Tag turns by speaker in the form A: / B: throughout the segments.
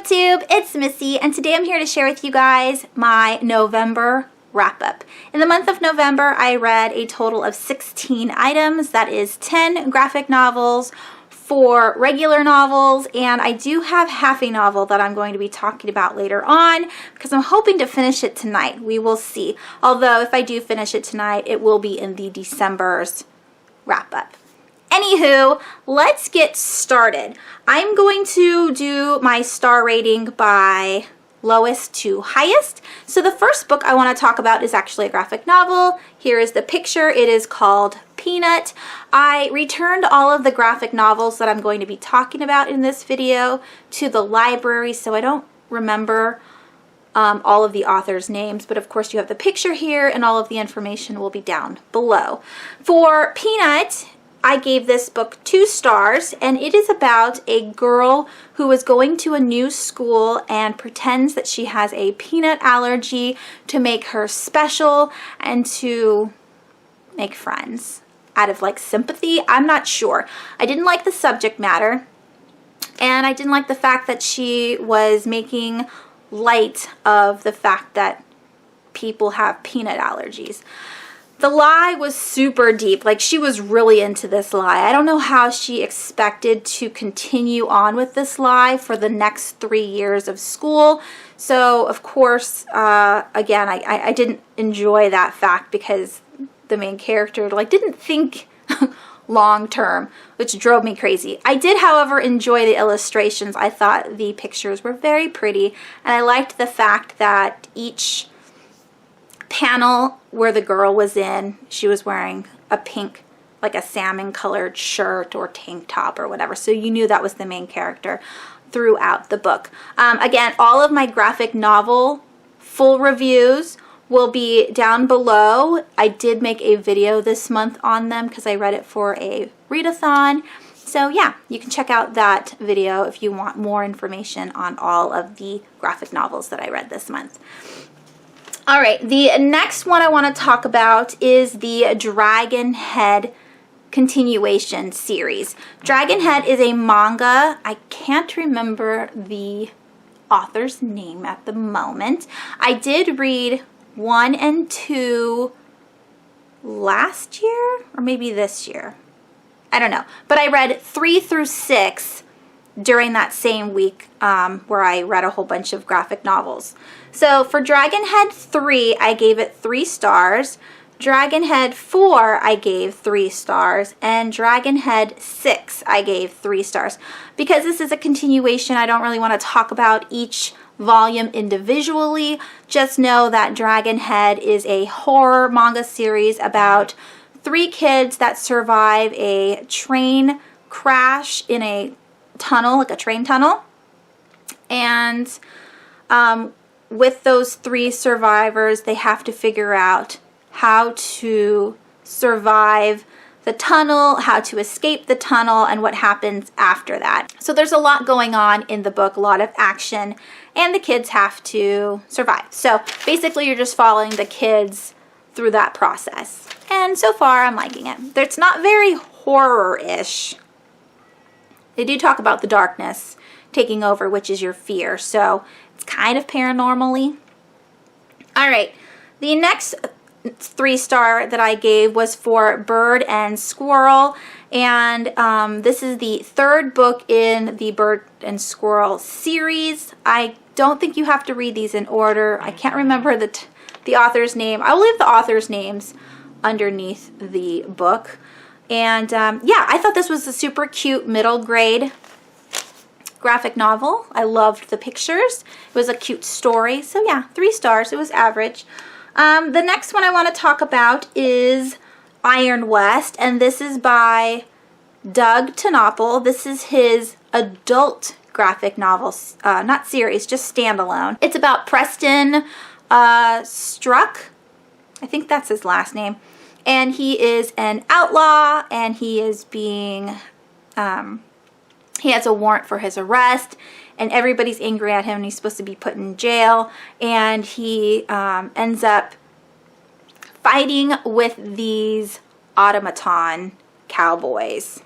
A: YouTube? It's Missy, and today I'm here to share with you guys my November wrap-up. In the month of November, I read a total of 16 items. That is 10 graphic novels, 4 regular novels, and I do have half a novel that I'm going to be talking about later on because I'm hoping to finish it tonight. We will see. Although if I do finish it tonight, it will be in the December's wrap-up. Anywho, let's get started. I'm going to do my star rating by lowest to highest. So the first book I want to talk about is actually a graphic novel. Here is the picture. It is called Peanut. I returned all of the graphic novels that I'm going to be talking about in this video to the library, so I don't remember all of the authors' names, but of course you have the picture here and all of the information will be down below. For Peanut, I gave this book 2 stars, and it is about a girl who is going to a new school and pretends that she has a peanut allergy to make her special and to make friends out of like sympathy. I'm not sure. I didn't like the subject matter, and I didn't like the fact that she was making light of the fact that people have peanut allergies. The lie was super deep. Like, she was really into this lie. I don't know how she expected to continue on with this lie for the next 3 years of school. So, of course, again, I didn't enjoy that fact because the main character, like, didn't think long term, which drove me crazy. I did, however, enjoy the illustrations. I thought the pictures were very pretty, and I liked the fact that each panel where the girl was in, she was wearing a pink, like a salmon colored shirt or tank top or whatever, so you knew that was the main character throughout the book. Again, all of my graphic novel full reviews will be down below. I did make a video this month on them because I read it for a readathon. So yeah, you can check out that video if you want more information on all of the graphic novels that I read this month. All right, the next one I want to talk about is the Dragon Head continuation series. Dragon Head is a manga. I can't remember the author's name at the moment. I did read 1 and 2 last year, or maybe this year. I don't know. But I read 3 through 6 during that same week where I read a whole bunch of graphic novels. So for Dragon Head 3, I gave it 3 stars. Dragon Head 4, I gave 3 stars. And Dragon Head 6, I gave 3 stars. Because this is a continuation, I don't really want to talk about each volume individually. Just know that Dragon Head is a horror manga series about 3 kids that survive a train crash in a tunnel, like a train tunnel, and with those 3 survivors, they have to figure out how to survive the tunnel, how to escape the tunnel, and what happens after that. So there's a lot going on in the book, a lot of action, and the kids have to survive. So basically you're just following the kids through that process, and so far I'm liking it. It's not very horror-ish. They do talk about the darkness taking over, which is your fear, so it's kind of paranormal-y. All right, the next 3-star that I gave was for Bird and Squirrel, and this is the 3rd book in the Bird and Squirrel series. I don't think you have to read these in order. I can't remember the author's name. I will leave the author's names underneath the book. And yeah, I thought this was a super cute middle grade graphic novel. I loved the pictures. It was a cute story. So yeah, 3 stars. It was average. The next one I want to talk about is Iron West, and this is by Doug Tenopple. This is his adult graphic novel, not series, just standalone. It's about Preston Struck. I think that's his last name. And he is an outlaw, and he is being, he has a warrant for his arrest, and everybody's angry at him, and he's supposed to be put in jail, and he ends up fighting with these automaton cowboys.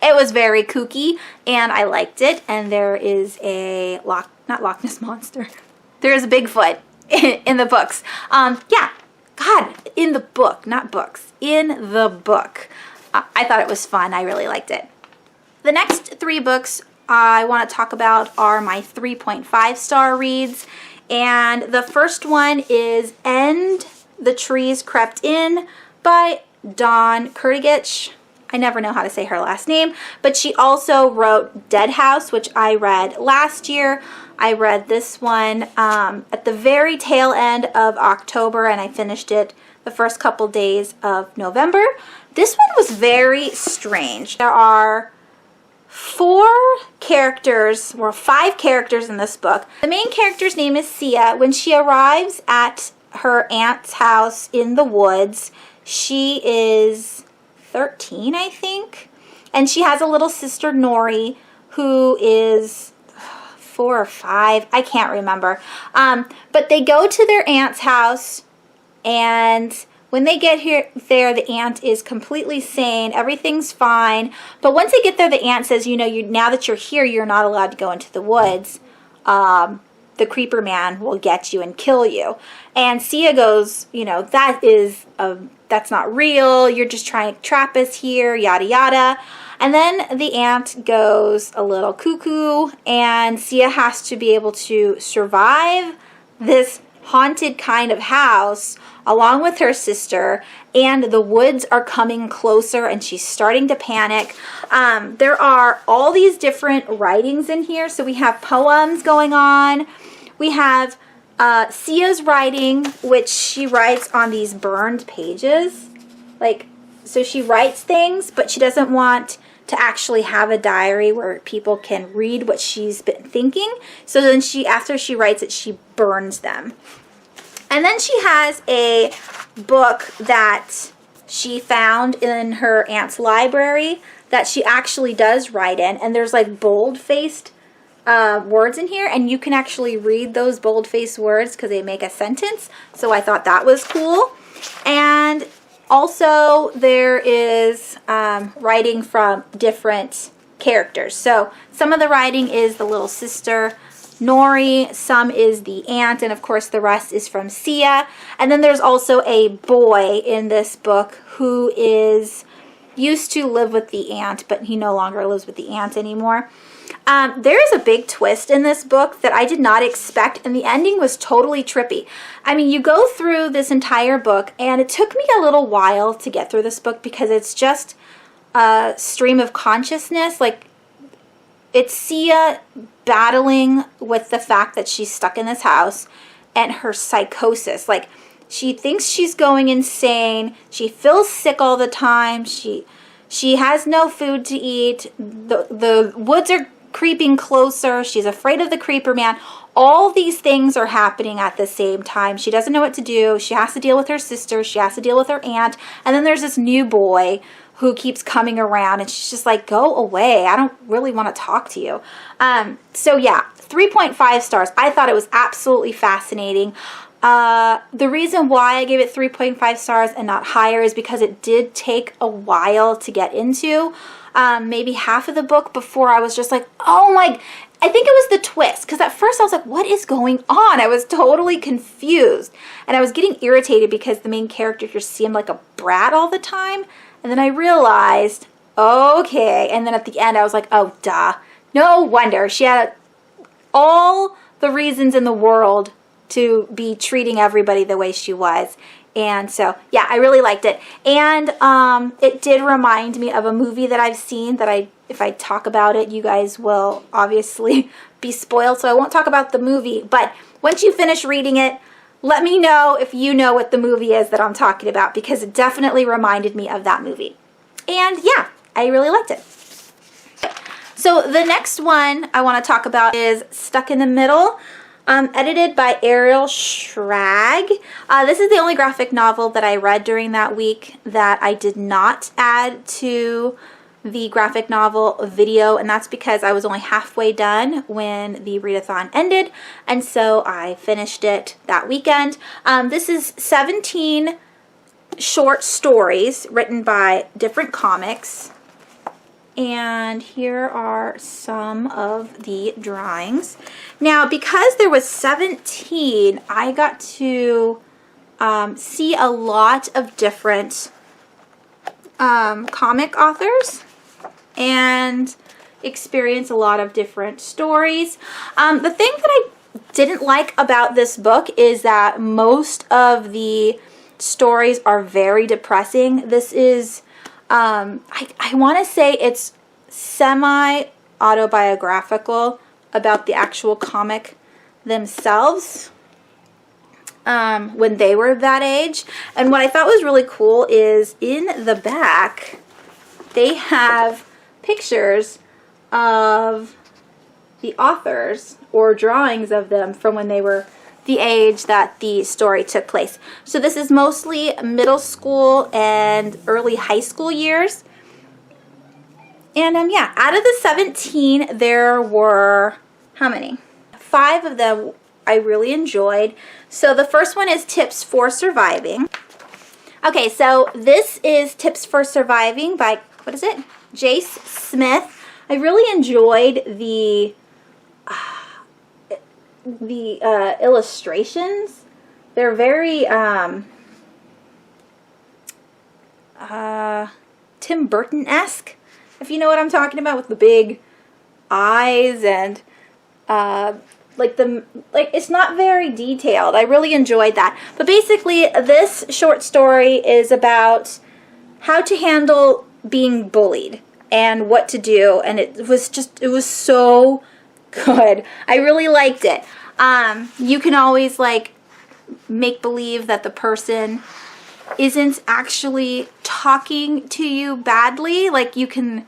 A: It was very kooky and I liked it. And there is a not Loch Ness Monster. There is a Bigfoot in the books. Yeah, God, in the book, not books, in the book. I thought it was fun. I really liked it. The next 3 books I want to talk about are my 3.5 star reads. And the first one is And the Trees Crept In by Dawn Kurtagich. I never know how to say her last name, but she also wrote Dead House, which I read last year. I read this one at the very tail end of October, and I finished it the first couple days of November. This one was very strange. There are 4 characters, or 5 characters in this book. The main character's name is Sia. When she arrives at her aunt's house in the woods, she is 13, I think. And she has a little sister, Nori, who is 4 or 5. I can't remember. But they go to their aunt's house, and when they get there, the aunt is completely sane. Everything's fine. But once they get there, the aunt says, you know, now that you're here, you're not allowed to go into the woods. The creeper man will get you and kill you. And Sia goes, you know, that's not real. You're just trying to trap us here, yada, yada. And then the aunt goes a little cuckoo, and Sia has to be able to survive this haunted kind of house along with her sister, and the woods are coming closer and she's starting to panic. There are all these different writings in here. So we have poems going on. We have Sia's writing, which she writes on these burned pages. So she writes things, but she doesn't want to actually have a diary where people can read what she's been thinking. So then after she writes it, she burns them. And then she has a book that she found in her aunt's library that she actually does write in. And there's like bold-faced words in here. And you can actually read those bold-faced words because they make a sentence. So I thought that was cool. And also there is writing from different characters. So some of the writing is the little sister, Nori, some is the aunt, and of course the rest is from Sia. And then there's also a boy in this book who used to live with the aunt, but he no longer lives with the aunt anymore. There is a big twist in this book that I did not expect, and the ending was totally trippy. I mean, you go through this entire book, and it took me a little while to get through this book because it's just a stream of consciousness. Like, it's Sia battling with the fact that she's stuck in this house and her psychosis. Like, she thinks she's going insane. She feels sick all the time. She has no food to eat. The woods are creeping closer. She's afraid of the creeper man. All these things are happening at the same time. She doesn't know what to do. She has to deal with her sister. She has to deal with her aunt. And then there's this new boy who keeps coming around, and she's just like, go away. I don't really want to talk to you. So yeah, 3.5 stars. I thought it was absolutely fascinating. The reason why I gave it 3.5 stars and not higher is because it did take a while to get into. Maybe half of the book before I was just like, oh my, I think it was the twist. Because at first I was like, what is going on? I was totally confused. And I was getting irritated because the main character just seemed like a brat all the time. And then I realized, okay. And then at the end I was like, oh, duh. No wonder. She had all the reasons in the world to be treating everybody the way she was. And so, yeah, I really liked it. And it did remind me of a movie that I've seen that if I talk about it, you guys will obviously be spoiled. So I won't talk about the movie. But once you finish reading it, let me know if you know what the movie is that I'm talking about, because it definitely reminded me of that movie. And yeah, I really liked it. So the next one I want to talk about is Stuck in the Middle, edited by Ariel Schrag. This is the only graphic novel that I read during that week that I did not add to the graphic novel video, and that's because I was only halfway done when the readathon ended, and so I finished it that weekend. This is 17 short stories written by different comics, And here are some of the drawings. Now, because there was 17, I got to see a lot of different comic authors and experience a lot of different stories. The thing that I didn't like about this book is that most of the stories are very depressing. This is, I want to say it's semi-autobiographical about the actual comic themselves when they were that age. And what I thought was really cool is in the back, they have pictures of the authors or drawings of them from when they were the age that the story took place. So this is mostly middle school and early high school years. And yeah, out of the 17, there were, how many? 5 of them I really enjoyed. So the first one is Tips for Surviving. Okay, so this is Tips for Surviving by, what is it? Jace Smith. I really enjoyed the illustrations. They're very Tim Burton-esque, if you know what I'm talking about, with the big eyes and it's not very detailed. I really enjoyed that. But basically, this short story is about how to handle being bullied and what to do, and it was so good. I really liked it. You can always like make believe that the person isn't actually talking to you badly. Like you can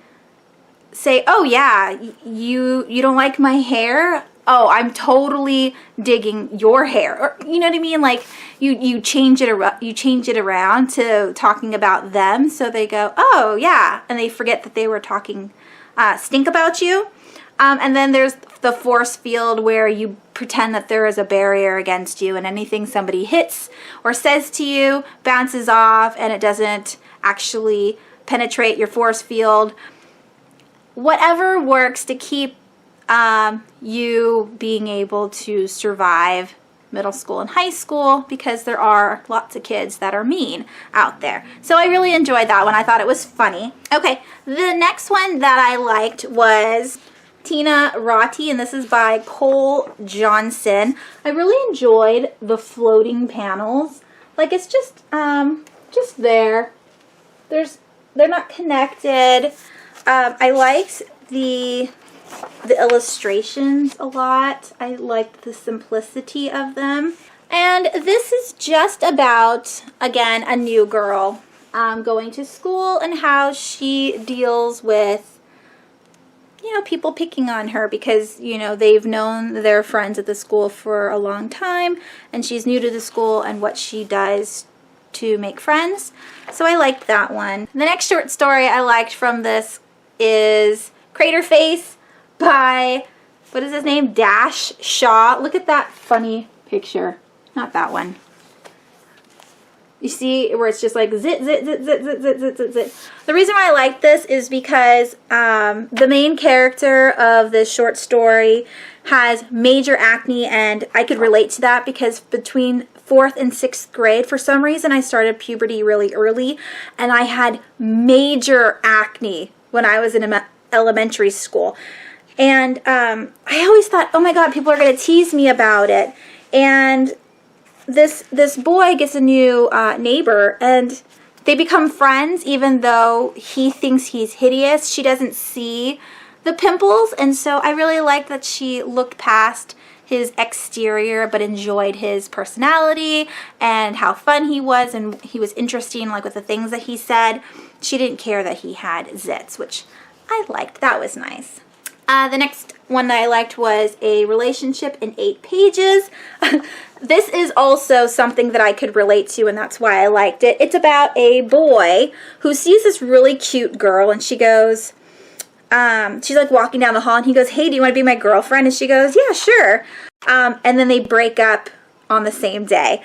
A: say, oh yeah, you don't like my hair? Oh, I'm totally digging your hair. Or you know what I mean? Like you change it around to talking about them, so they go, oh yeah, and they forget that they were talking stink about you. And then there's the force field where you pretend that there is a barrier against you, and anything somebody hits or says to you bounces off and it doesn't actually penetrate your force field. Whatever works to keep you being able to survive middle school and high school, because there are lots of kids that are mean out there. So I really enjoyed that one. I thought it was funny. Okay, the next one that I liked was Tina Rati, and this is by Cole Johnson. I really enjoyed the floating panels. Like it's just there. They're not connected. I liked the illustrations a lot. I liked the simplicity of them. And this is just about, again, a new girl going to school and how she deals with, you know, people picking on her because, you know, they've known their friends at the school for a long time and she's new to the school and what she does to make friends. So I liked that one. The next short story I liked from this is Crater Face by, what is his name? Dash Shaw. Look at that funny picture. Not that one. You see where it's just like zit, zit, zit, zit, zit, zit, zit, zit, zit. The reason why I like this is because the main character of this short story has major acne, and I could relate to that because between 4th and 6th grade, for some reason, I started puberty really early, and I had major acne when I was in elementary school. And I always thought, oh my God, people are going to tease me about it. And this boy gets a new neighbor, and they become friends even though he thinks he's hideous. She doesn't see the pimples, and so I really liked that she looked past his exterior but enjoyed his personality and how fun he was, and he was interesting like with the things that he said. She didn't care that he had zits, which I liked. That was nice. The next one that I liked was A Relationship in 8 Pages. This is also something that I could relate to, and that's why I liked it. It's about a boy who sees this really cute girl, and she goes, she's like walking down the hall, and he goes, hey, do you want to be my girlfriend? And she goes, yeah, sure. And then they break up on the same day.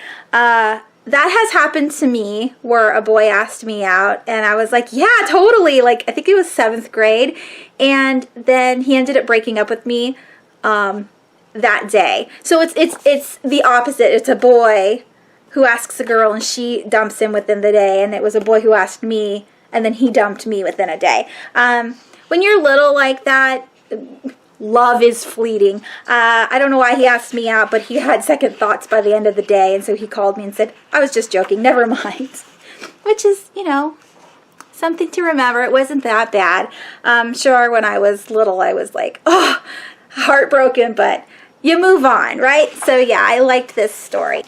A: that has happened to me where a boy asked me out and I was like, yeah, totally. Like, I think it was 7th grade. And then he ended up breaking up with me that day. So it's the opposite. It's a boy who asks a girl and she dumps him within the day. And it was a boy who asked me and then he dumped me within a day. When you're little like that, love is fleeting. I don't know why he asked me out, but he had second thoughts by the end of the day. And so he called me and said, I was just joking, never mind. Which is, you know, something to remember. It wasn't that bad. Sure, when I was little, I was like, oh, heartbroken, but you move on, right? So yeah, I liked this story.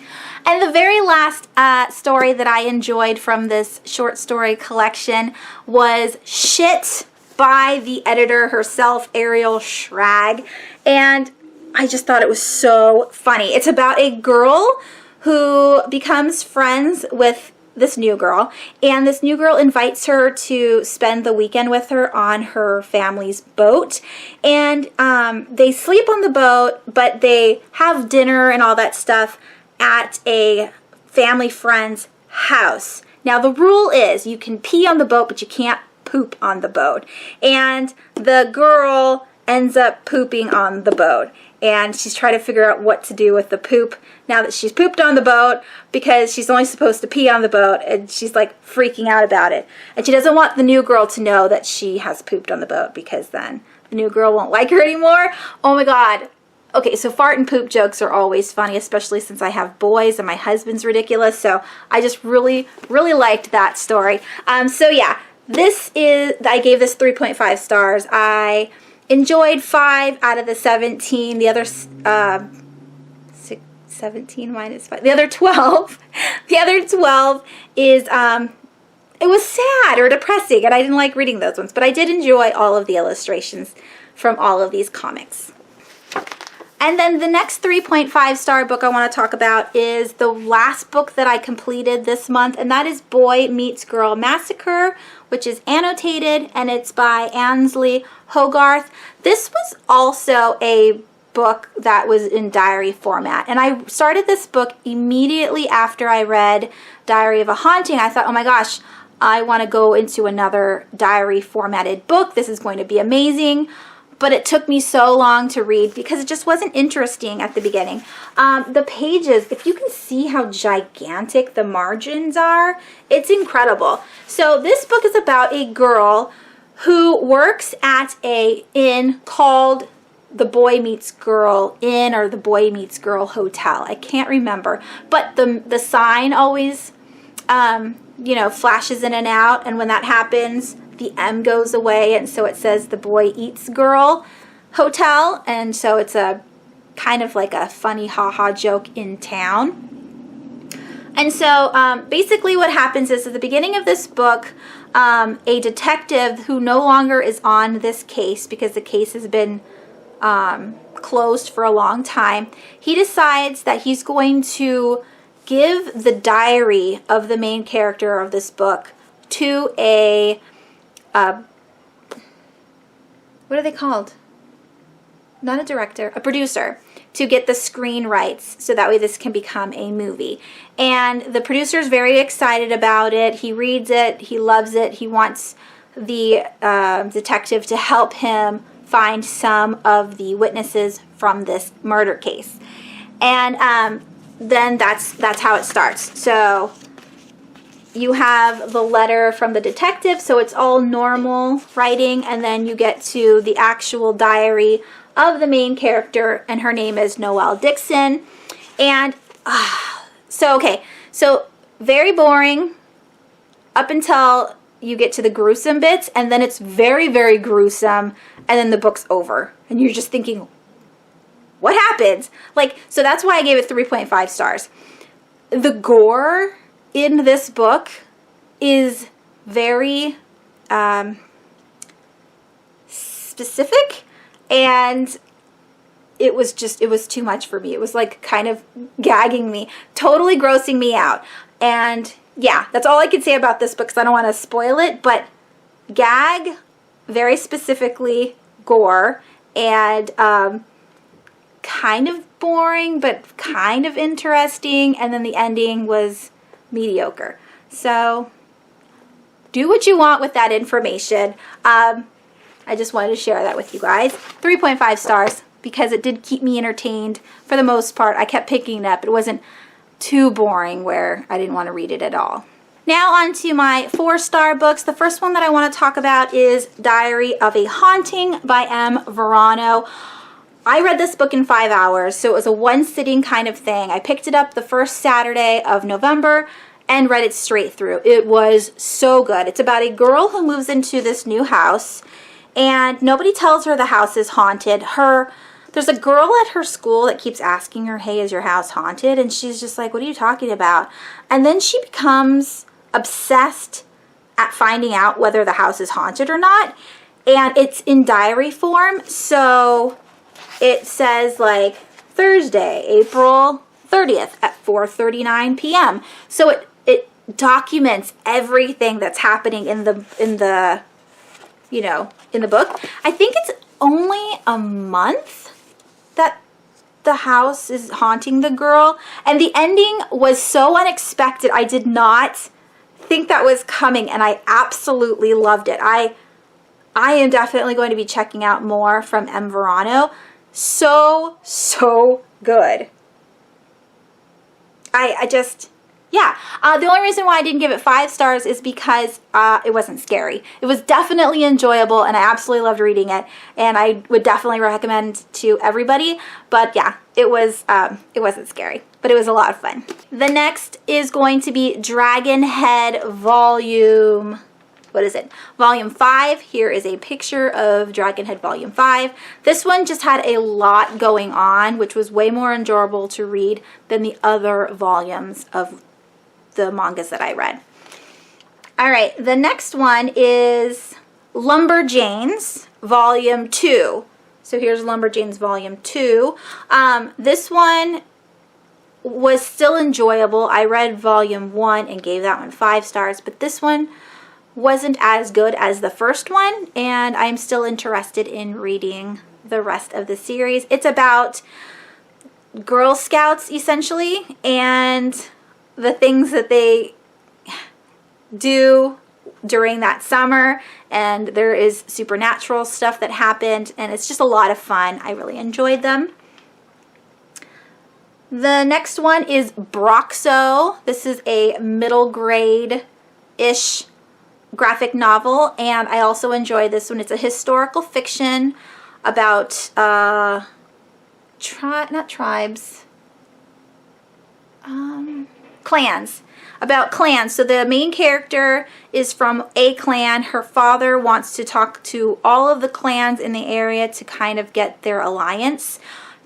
A: And the very last story that I enjoyed from this short story collection was Shit by the editor herself, Ariel Schrag. And I just thought it was so funny. It's about a girl who becomes friends with this new girl, and this new girl invites her to spend the weekend with her on her family's boat. And they sleep on the boat, but they have dinner and all that stuff at a family friend's house. Now the rule is you can pee on the boat, but you can't poop on the boat. And the girl ends up pooping on the boat. And she's trying to figure out what to do with the poop now that she's pooped on the boat, because she's only supposed to pee on the boat, and she's like freaking out about it. And she doesn't want the new girl to know that she has pooped on the boat, because then the new girl won't like her anymore. Oh my God. Okay, so fart and poop jokes are always funny, especially since I have boys and my husband's ridiculous. So I just really, really liked that story. So yeah, I gave this 3.5 stars. I enjoyed 5 out of the 17. The other 17 minus 5. The other 12. The other 12 is it was sad or depressing, and I didn't like reading those ones. But I did enjoy all of the illustrations from all of these comics. And then the next 3.5 star book I want to talk about is the last book that I completed this month, and that is Boy Meets Girl Massacre, which is annotated, and it's by Ainsley Hogarth. This was also a book that was in diary format, and I started this book immediately after I read Diary of a Haunting. I thought, oh my gosh, I want to go into another diary formatted book. This is going to be amazing. But it took me so long to read because it just wasn't interesting at the beginning. The pages, if you can see how gigantic the margins are, it's incredible. So this book is about a girl who works at a inn called the Boy Meets Girl Inn or the Boy Meets Girl Hotel. I can't remember. But the sign always, you know, flashes in and out. And when that happens, the M goes away, and so it says the Boy Eats Girl Hotel, and so it's a kind of like a funny ha-ha joke in town. And so basically what happens is at the beginning of this book, a detective who no longer is on this case because the case has been closed for a long time, he decides that he's going to give the diary of the main character of this book to what are they called? Not a director, a producer, to get the screen rights so that way this can become a movie. And the producer is very excited about it. He reads it. He loves it. He wants the detective to help him find some of the witnesses from this murder case. And then that's how it starts. So you have the letter from the detective, so it's all normal writing, and then you get to the actual diary of the main character, and her name is Noelle Dixon. And so very boring up until you get to the gruesome bits, and then it's very, very gruesome, and then the book's over, and you're just thinking, what happened? Like, so that's why I gave it 3.5 stars. The gore in this book is very specific, and it was too much for me. It was like kind of gagging me, totally grossing me out. And yeah, that's all I can say about this book because I don't want to spoil it, but gag, very specifically gore, and kind of boring but kind of interesting, and then the ending was mediocre. So do what you want with that information. I just wanted to share that with you guys. 3.5 stars because it did keep me entertained for the most part. I kept picking it up. It wasn't too boring where I didn't want to read it at all. Now on to my 4-star books. The first one that I want to talk about is Diary of a Haunting by M. Verano. I read this book in 5 hours, so it was a one-sitting kind of thing. I picked it up the first Saturday of November and read it straight through. It was so good. It's about a girl who moves into this new house, and nobody tells her the house is haunted. There's a girl at her school that keeps asking her, hey, is your house haunted? And she's just like, what are you talking about? And then she becomes obsessed at finding out whether the house is haunted or not. And it's in diary form. So it says like Thursday, April 30th at 4:39 p.m. So it documents everything that's happening in the book. I think it's only a month that the house is haunting the girl, and the ending was so unexpected. I did not think that was coming, and I absolutely loved it. I am definitely going to be checking out more from M. Verano. So good. The only reason why I didn't give it 5 stars is because it wasn't scary. It was definitely enjoyable, and I absolutely loved reading it, and I would definitely recommend to everybody. But yeah, it wasn't scary, but it was a lot of fun. The next is going to be Dragonhead Volume 5. Here is a picture of Dragonhead Volume 5. This one just had a lot going on, which was way more enjoyable to read than the other volumes of the mangas that I read. All right, the next one is Lumberjanes Volume 2. So here's Lumberjanes Volume 2. This one was still enjoyable. I read Volume 1 and gave that one 5 stars, but this one wasn't as good as the first one, and I'm still interested in reading the rest of the series. It's about Girl Scouts, essentially, and the things that they do during that summer, and there is supernatural stuff that happened, and it's just a lot of fun. I really enjoyed them. The next one is Broxo. This is a middle grade-ish graphic novel, and I also enjoyed this one. It's a historical fiction about clans. About clans. So the main character is from a clan. Her father wants to talk to all of the clans in the area to kind of get their alliance.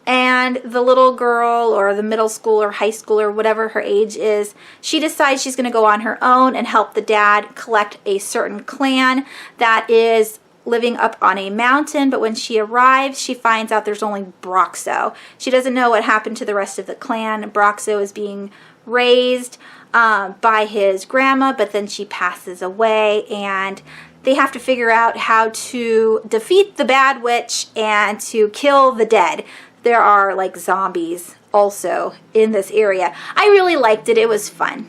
A: And the little girl, or the middle school or high school or whatever her age is, she decides she's going to go on her own and help the dad collect a certain clan that is living up on a mountain. But when she arrives, she finds out there's only Broxo. She doesn't know what happened to the rest of the clan. Broxo is being raised by his grandma, but then she passes away, and they have to figure out how to defeat the bad witch and to kill the dead. There are like zombies also in this area. I really liked it. It was fun.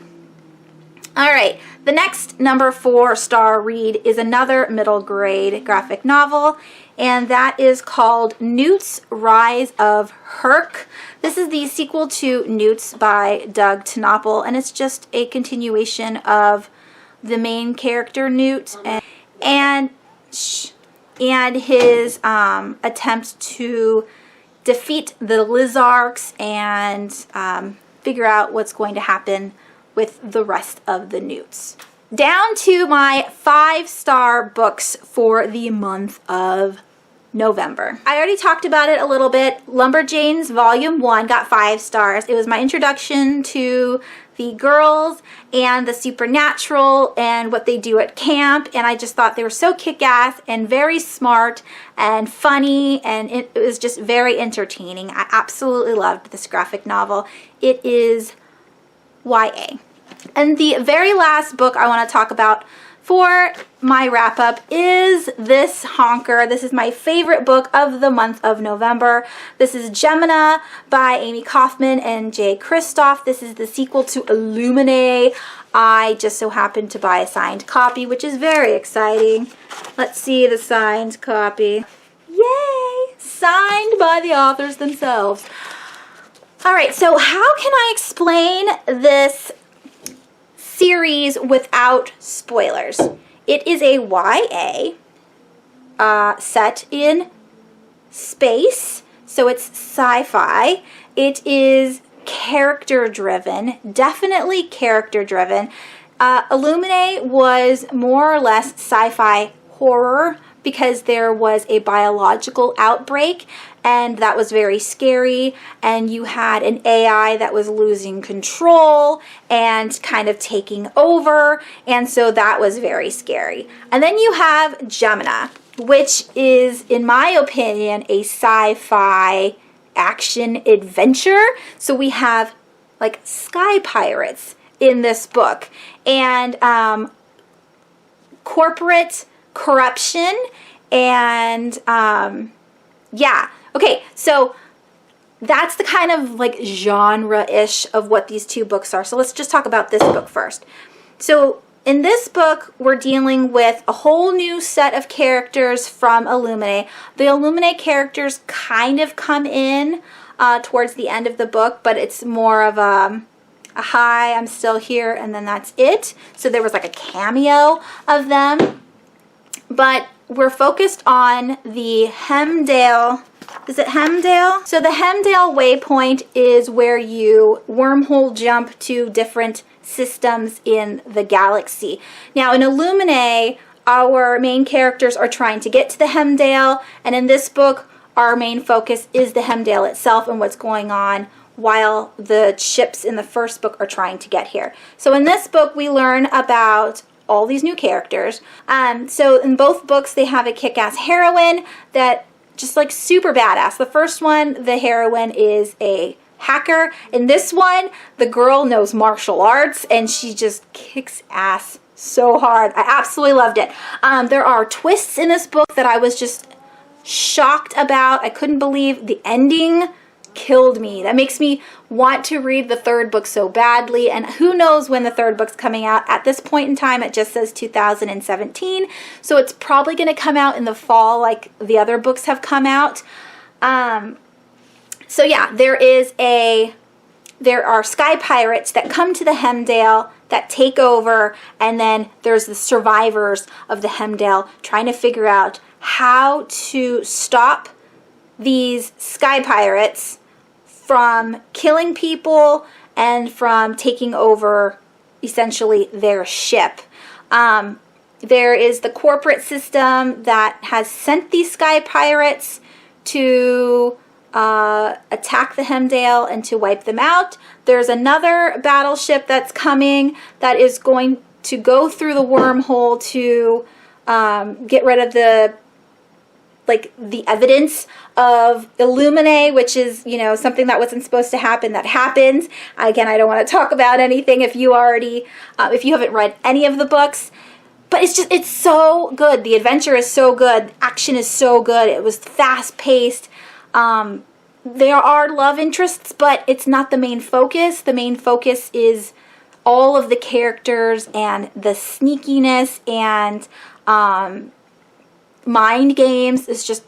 A: All right, the next number 4-star read is another middle grade graphic novel, and that is called Nnewts, Rise of Herk. This is the sequel to Nnewts by Doug Knopple, and it's just a continuation of the main character Nnewt and his attempt to defeat the Lizards and figure out what's going to happen with the rest of the Nnewts. Down to my 5-star books for the month of November. I already talked about it a little bit. Lumberjanes Volume 1 got 5 stars. It was my introduction to the girls and the supernatural and what they do at camp, and I just thought they were so kick-ass and very smart and funny, and it was just very entertaining. I absolutely loved this graphic novel. It is YA. And the very last book I want to talk about for my wrap up is this honker. This is my favorite book of the month of November. This is Gemina by Amy Kaufman and Jay Kristoff. This is the sequel to Illuminae. I just so happened to buy a signed copy, which is very exciting. Let's see the signed copy. Yay! Signed by the authors themselves. All right, so how can I explain this series without spoilers? It is a YA set in space, so it's sci-fi. It is character driven, definitely character driven. Illuminae was more or less sci-fi horror because there was a biological outbreak and that was very scary, and you had an AI that was losing control and kind of taking over, and so that was very scary. And then you have Gemina, which is, in my opinion, a sci-fi action adventure. So we have like sky pirates in this book, and corporate corruption, and yeah. Okay, so that's the kind of like genre-ish of what these two books are. So let's just talk about this book first. So in this book, we're dealing with a whole new set of characters from Illuminae. The Illuminae characters kind of come in towards the end of the book, but it's more of a hi, I'm still here, and then that's it. So there was like a cameo of them. But we're focused on the Hemdale. Is it Hemdale? So the Hemdale waypoint is where you wormhole jump to different systems in the galaxy. Now in Illuminae, our main characters are trying to get to the Hemdale, and in this book, our main focus is the Hemdale itself and what's going on while the ships in the first book are trying to get here. So in this book, we learn about all these new characters. So in both books, they have a kick-ass heroine that just like super badass. The first one, the heroine is a hacker. In this one, the girl knows martial arts and she just kicks ass so hard. I absolutely loved it. There are twists in this book that I was just shocked about. I couldn't believe the ending killed me. That makes me want to read the third book so badly, and who knows when the third book's coming out. At this point in time, it just says 2017, so it's probably going to come out in the fall like the other books have come out. So yeah, there are sky pirates that come to the Hemdale that take over, and then there's the survivors of the Hemdale trying to figure out how to stop these sky pirates from killing people and from taking over essentially their ship. There is the corporate system that has sent these sky pirates to attack the Hemdale and to wipe them out. There's another battleship that's coming that is going to go through the wormhole to get rid of the evidence of Illuminae, which is, you know, something that wasn't supposed to happen that happens. Again, I don't want to talk about anything if you haven't read any of the books, but it's so good. The adventure is so good. Action is so good. It was fast paced. There are love interests, but it's not the main focus. The main focus is all of the characters and the sneakiness and mind games is just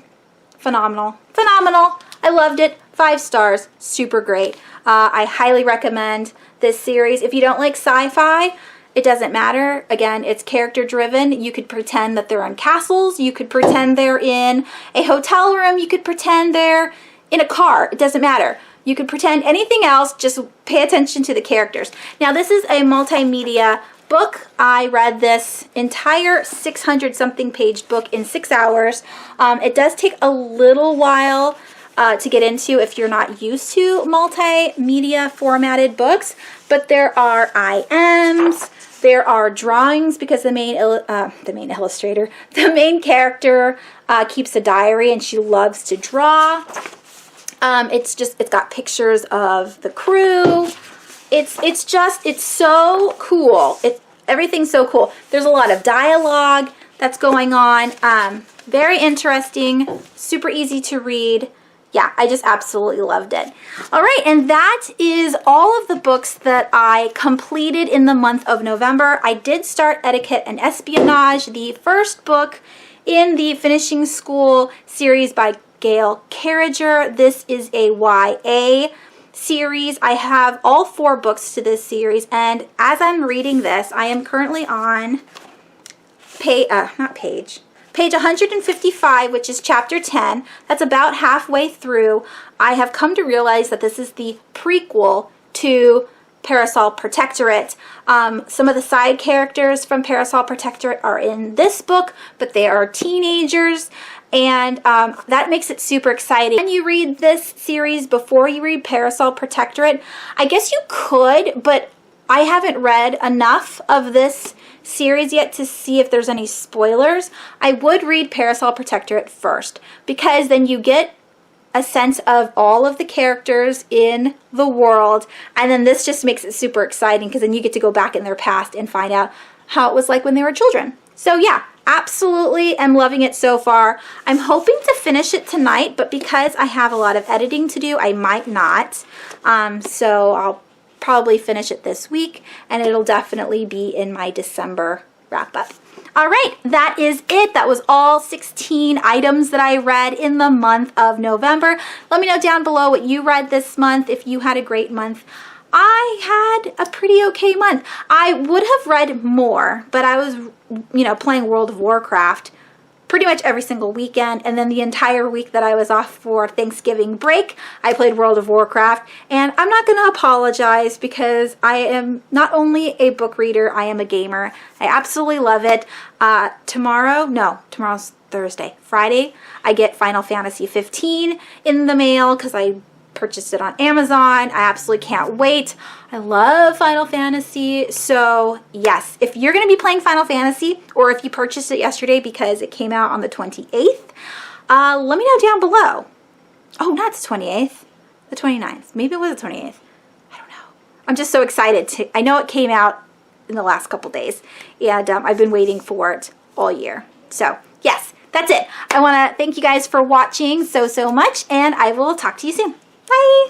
A: phenomenal. Phenomenal. I loved it. 5 stars. Super great. I highly recommend this series. If you don't like sci-fi, it doesn't matter. Again, it's character driven. You could pretend that they're in castles. You could pretend they're in a hotel room. You could pretend they're in a car. It doesn't matter. You could pretend anything else. Just pay attention to the characters. Now, this is a multimedia book. I read this entire 600-something page book in 6 hours. It does take a little while to get into if you're not used to multimedia formatted books, but there are IMs, there are drawings because the main character keeps a diary and she loves to draw. It's got pictures of the crew. It's so cool. everything's so cool. There's a lot of dialogue that's going on. Very interesting, super easy to read. Yeah, I just absolutely loved it. All right, and that is all of the books that I completed in the month of November. I did start Etiquette and Espionage, the first book in the Finishing School series by Gail Carriger. This is a YA series. I have all 4 books to this series, and as I'm reading this, I am currently on page 155, which is chapter 10. That's about halfway through. I have come to realize that this is the prequel to Parasol Protectorate. Some of the side characters from Parasol Protectorate are in this book, but they are teenagers, and that makes it super exciting. Can you read this series before you read Parasol Protectorate? I guess you could, but I haven't read enough of this series yet to see if there's any spoilers. I would read Parasol Protectorate first, because then you get a sense of all of the characters in the world, and then this just makes it super exciting because then you get to go back in their past and find out how it was like when they were children. So yeah, absolutely am loving it so far. I'm hoping to finish it tonight, but because I have a lot of editing to do, I might not. So I'll probably finish it this week, and it'll definitely be in my December wrap up. All right, that is it. That was all 16 items that I read in the month of November. Let me know down below what you read this month, if you had a great month. I had a pretty okay month. I would have read more, but I was, playing World of Warcraft pretty much every single weekend, and then the entire week that I was off for Thanksgiving break, I played World of Warcraft, and I'm not going to apologize because I am not only a book reader, I am a gamer. I absolutely love it. Tomorrow's Thursday. Friday, I get Final Fantasy 15 in the mail because I purchased it on Amazon. I absolutely can't wait. I love Final Fantasy. So yes, if you're going to be playing Final Fantasy, or if you purchased it yesterday because it came out on the 28th, let me know down below. Oh, not the 28th, the 29th. Maybe it was the 28th. I don't know. I'm just so excited. I know it came out in the last couple days, and I've been waiting for it all year. So yes, that's it. I want to thank you guys for watching so much, and I will talk to you soon. Bye!